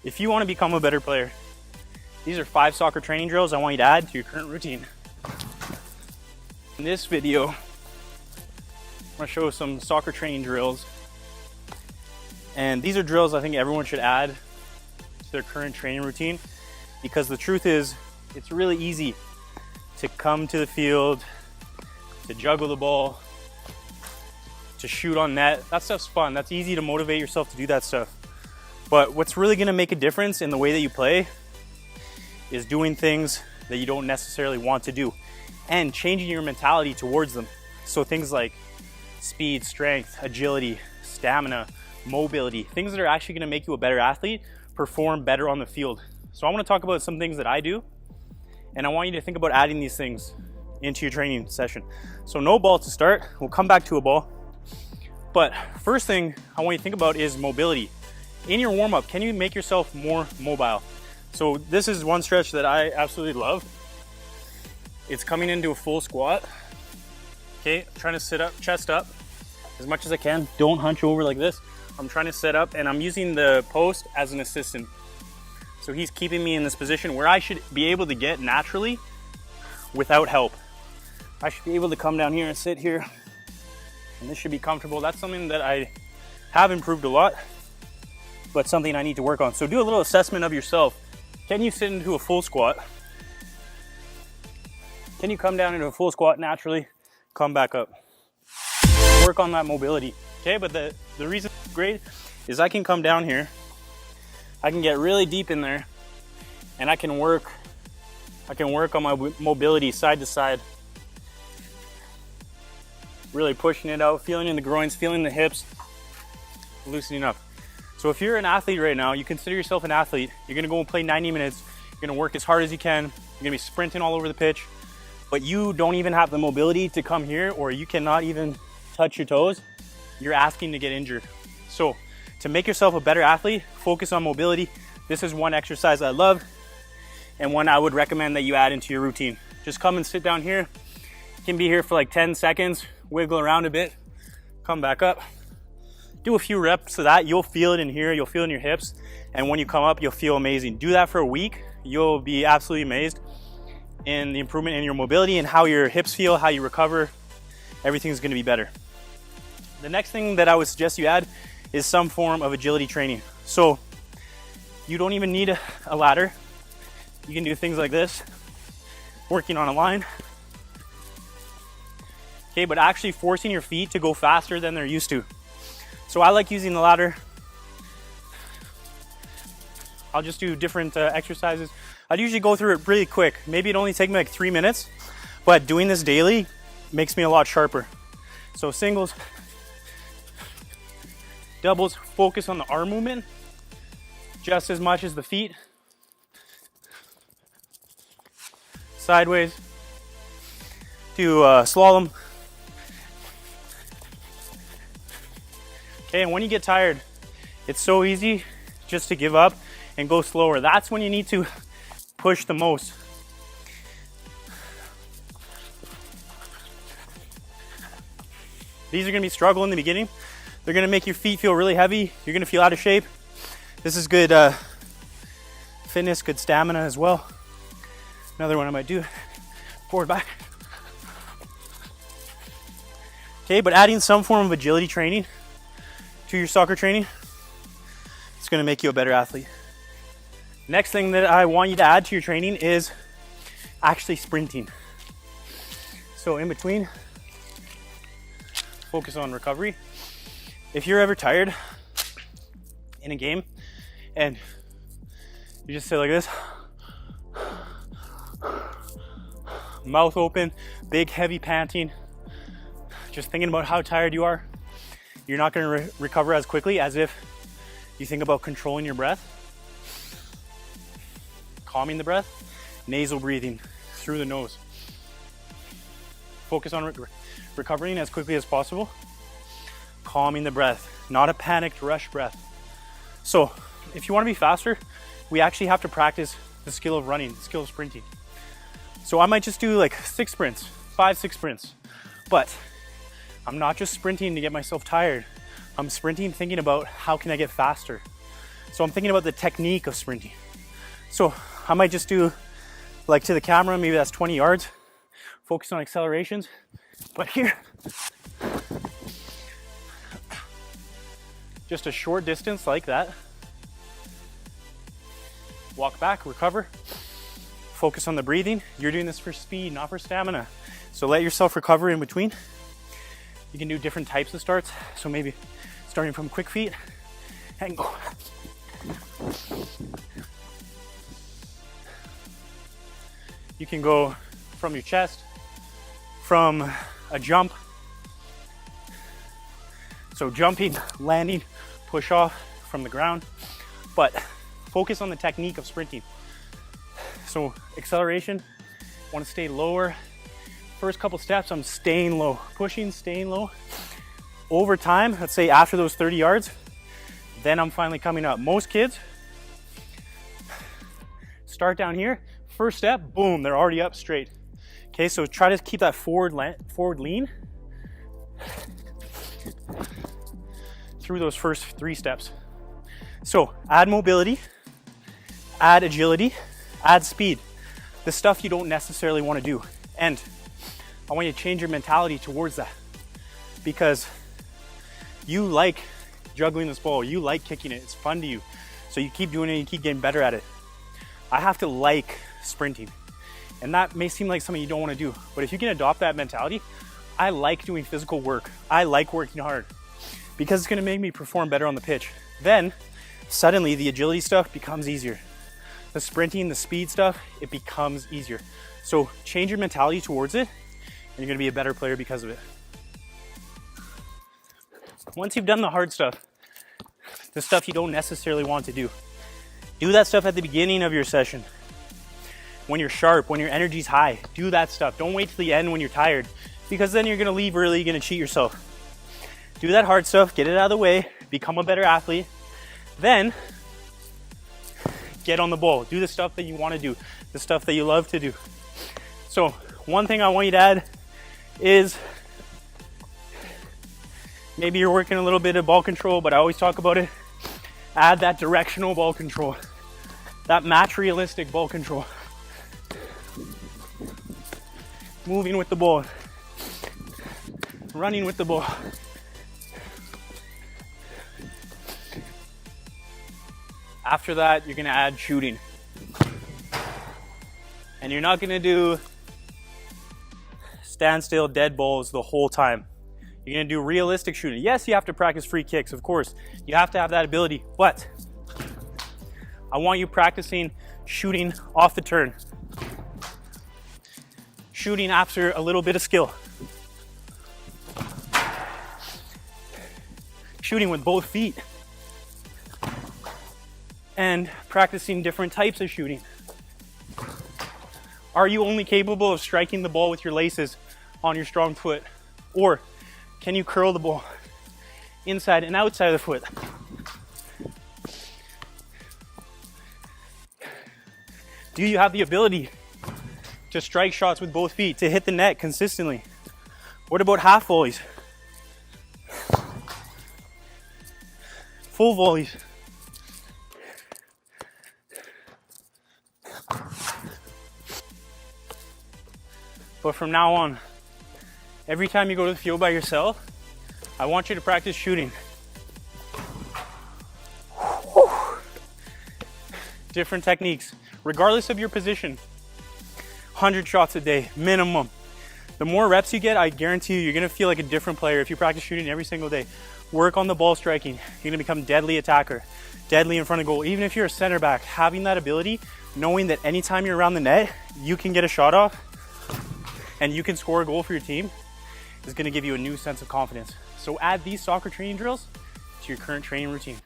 If you want to become a better player, these are 5 soccer training drills I want you to add to your current routine. In this video, I'm going to show some soccer training drills. And these are drills I think everyone should add to their current training routine, because the truth is, it's really easy to come to the field, to juggle the ball, to shoot on net. That stuff's fun. That's easy to motivate yourself to do that stuff. But what's really gonna make a difference in the way that you play is doing things that you don't necessarily want to do and changing your mentality towards them. So things like speed, strength, agility, stamina, mobility, things that are actually gonna make you a better athlete, perform better on the field. So I wanna talk about some things that I do, and I want you to think about adding these things into your training session. So no ball to start, we'll come back to a ball. But first thing I want you to think about is mobility. In your warm-up, can you make yourself more mobile? So this is one stretch that I absolutely love. It's coming into a full squat. Okay, I'm trying to sit up, chest up as much as I can. Don't hunch over like this. I'm trying to sit up and I'm using the post as an assistant. So he's keeping me in this position where I should be able to get naturally without help. I should be able to come down here and sit here, and this should be comfortable. That's something that I have improved a lot, but something I need to work on. So do a little assessment of yourself. Can you sit into a full squat? Can you come down into a full squat naturally? Come back up. Work on that mobility, okay? But the reason it's great is I can come down here, I can get really deep in there, and I can work on my mobility side to side. Really pushing it out, feeling in the groins, feeling the hips, loosening up. So if you're an athlete right now, you consider yourself an athlete, you're gonna go and play 90 minutes, you're gonna work as hard as you can, you're gonna be sprinting all over the pitch, but you don't even have the mobility to come here, or you cannot even touch your toes, you're asking to get injured. So to make yourself a better athlete, focus on mobility. This is one exercise I love and one I would recommend that you add into your routine. Just come and sit down here. You can be here for like 10 seconds, wiggle around a bit, come back up. Do a few reps of that. You'll feel it in here, you'll feel it in your hips, and when you come up, you'll feel amazing. Do that for a week. You'll be absolutely amazed in the improvement in your mobility and how your hips feel, how you recover. Everything's gonna be better. The next thing that I would suggest you add is some form of agility training. So you don't even need a ladder. You can do things like this, working on a line. Okay, but actually forcing your feet to go faster than they're used to. So I like using the ladder. I'll just do different exercises. I'd usually go through it really quick. Maybe it'd only take me like 3 minutes, but doing this daily makes me a lot sharper. So singles, doubles, focus on the arm movement just as much as the feet. Sideways, do slalom. Okay, and when you get tired, it's so easy just to give up and go slower. That's when you need to push the most. These are gonna be struggle in the beginning. They're gonna make your feet feel really heavy. You're gonna feel out of shape. This is good fitness, good stamina as well. Another one I might do, forward, back. Okay, but adding some form of agility training to your soccer training, it's gonna make you a better athlete. Next thing that I want you to add to your training is actually sprinting. So in between, focus on recovery. If you're ever tired in a game and you just sit like this, mouth open, big heavy panting, just thinking about how tired you are, you're not going to recover as quickly as if you think about controlling your breath, calming the breath, nasal breathing through the nose. Focus on recovering as quickly as possible, calming the breath, not a panicked rush breath. So if you want to be faster, we actually have to practice the skill of running, the skill of sprinting. So I might just do like 6 sprints, 5, 6 sprints, but I'm not just sprinting to get myself tired. I'm sprinting thinking about how can I get faster? So I'm thinking about the technique of sprinting. So I might just do like to the camera, maybe that's 20 yards, focus on accelerations. But here, just a short distance like that. Walk back, recover, focus on the breathing. You're doing this for speed, not for stamina. So let yourself recover in between. You can do different types of starts. So maybe starting from quick feet and go. You can go from your chest, from a jump. So jumping, landing, push off from the ground, but focus on the technique of sprinting. So acceleration, want to stay lower. First couple steps, I'm staying low, pushing, staying low. Over time, let's say after those 30 yards, then I'm finally coming up. Most kids start down here, first step, boom, they're already up straight. Okay, so try to keep that forward lean through those first 3 steps. So add mobility, add agility, add speed. The stuff you don't necessarily want to do. And I want you to change your mentality towards that, because you like juggling this ball, you like kicking it, it's fun to you. So you keep doing it, you keep getting better at it. I have to like sprinting. And that may seem like something you don't want to do, but if you can adopt that mentality, I like doing physical work. I like working hard because it's going to make me perform better on the pitch. Then suddenly the agility stuff becomes easier. The sprinting, the speed stuff, it becomes easier. So change your mentality towards it and you're going to be a better player because of it. Once you've done the hard stuff, the stuff you don't necessarily want to do that stuff at the beginning of your session. When you're sharp, when your energy's high, do that stuff. Don't wait till the end when you're tired, because then you're gonna leave early, you're gonna cheat yourself. Do that hard stuff, get it out of the way, become a better athlete. Then get on the ball. Do the stuff that you wanna do, the stuff that you love to do. So one thing I want you to add is, maybe you're working a little bit of ball control, but I always talk about it. Add that directional ball control, that match realistic ball control. Moving with the ball, running with the ball. After that, you're gonna add shooting. And you're not gonna do standstill dead balls the whole time. You're gonna do realistic shooting. Yes, you have to practice free kicks, of course. You have to have that ability, but I want you practicing shooting off the turn. Shooting after a little bit of skill. Shooting with both feet. And practicing different types of shooting. Are you only capable of striking the ball with your laces on your strong foot? Or can you curl the ball inside and outside of the foot? Do you have the ability to strike shots with both feet, to hit the net consistently? What about half volleys? Full volleys? But from now on, every time you go to the field by yourself, I want you to practice shooting. Different techniques, regardless of your position. 100 shots a day, minimum. The more reps you get, I guarantee you're gonna feel like a different player if you practice shooting every single day. Work on the ball striking. You're gonna become deadly attacker, deadly in front of goal. Even if you're a center back, having that ability, knowing that anytime you're around the net, you can get a shot off and you can score a goal for your team, is gonna give you a new sense of confidence. So add these soccer training drills to your current training routine.